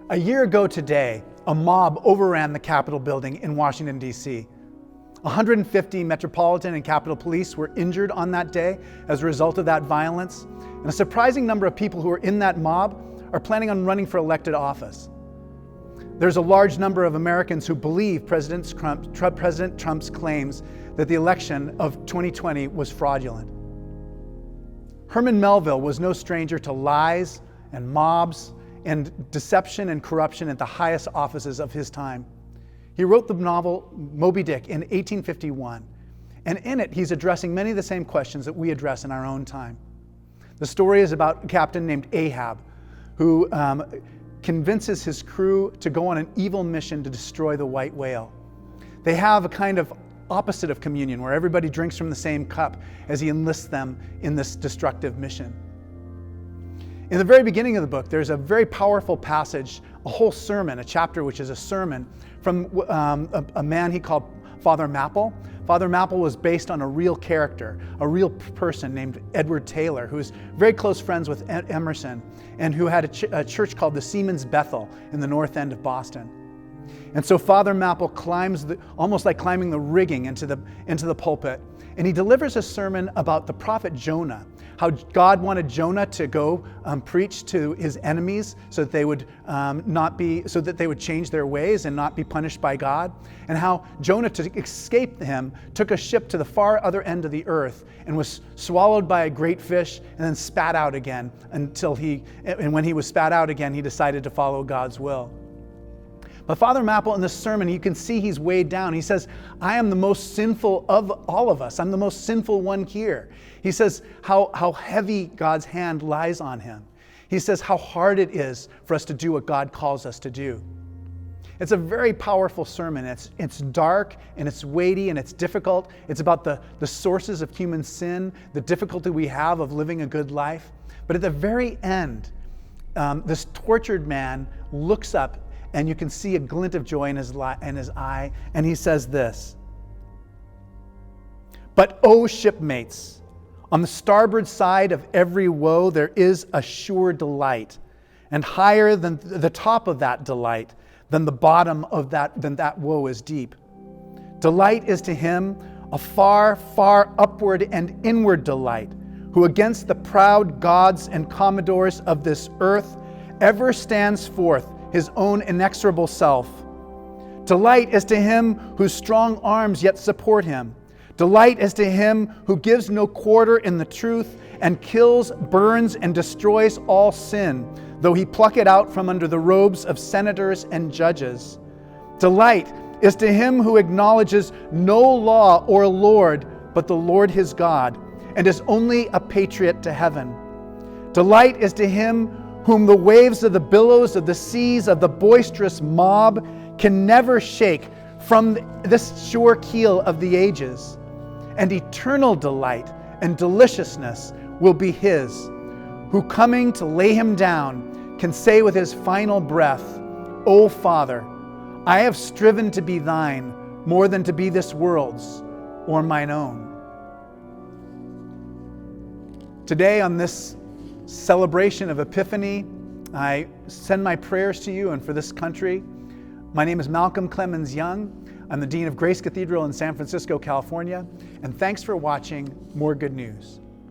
A year ago today, a mob overran the Capitol building in Washington, D.C. 150 Metropolitan and Capitol Police were injured on that day as a result of that violence, and a surprising number of people who are in that mob are planning on running for elected office. There's a large number of Americans who believe President Trump's claims that the election of 2020 was fraudulent. Herman Melville was no stranger to lies and mobs and deception and corruption at the highest offices of his time. He wrote the novel Moby-Dick in 1851, and in it he's addressing many of the same questions that we address in our own time. The story is about a captain named Ahab who convinces his crew to go on an evil mission to destroy the white whale. They have a kind of opposite of communion where everybody drinks from the same cup as he enlists them in this destructive mission. In the very beginning of the book, there's a very powerful passage, a whole sermon, a chapter which is a sermon from a man he called Father Mapple. Father Mapple was based on a real character, a real person named Edward Taylor, who was very close friends with Emerson and who had a church called the Seaman's Bethel in the north end of Boston. And so Father Mapple climbs, almost like climbing the rigging into the pulpit, and he delivers a sermon about the prophet Jonah, how God wanted Jonah to go preach to his enemies so that they would change their ways and not be punished by God, and how Jonah, to escape him, took a ship to the far other end of the earth and was swallowed by a great fish and then spat out again and when he was spat out again, he decided to follow God's will. But Father Mapple in this sermon, you can see he's weighed down. He says, I am the most sinful of all of us. I'm the most sinful one here. He says how heavy God's hand lies on him. He says how hard it is for us to do what God calls us to do. It's a very powerful sermon. It's dark and it's weighty and it's difficult. It's about the sources of human sin, the difficulty we have of living a good life. But at the very end, this tortured man looks up and you can see a glint of joy in his eye, and he says this, "But O shipmates, on the starboard side of every woe there is a sure delight, and higher than the top of that delight, than the bottom of that woe is deep. Delight is to him a far, far upward and inward delight, who against the proud gods and commodores of this earth ever stands forth his own inexorable self. Delight is to him whose strong arms yet support him. Delight is to him who gives no quarter in the truth and kills, burns, and destroys all sin, though he pluck it out from under the robes of senators and judges. Delight is to him who acknowledges no law or Lord but the Lord his God, and is only a patriot to heaven. Delight is to him whom the waves of the billows of the seas of the boisterous mob can never shake from this sure keel of the ages. And eternal delight and deliciousness will be his, who coming to lay him down can say with his final breath, O Father, I have striven to be thine more than to be this world's or mine own." Today on this celebration of Epiphany, I send my prayers to you and for this country. My name is Malcolm Clemens Young. I'm the Dean of Grace Cathedral in San Francisco, California, and thanks for watching More Good News.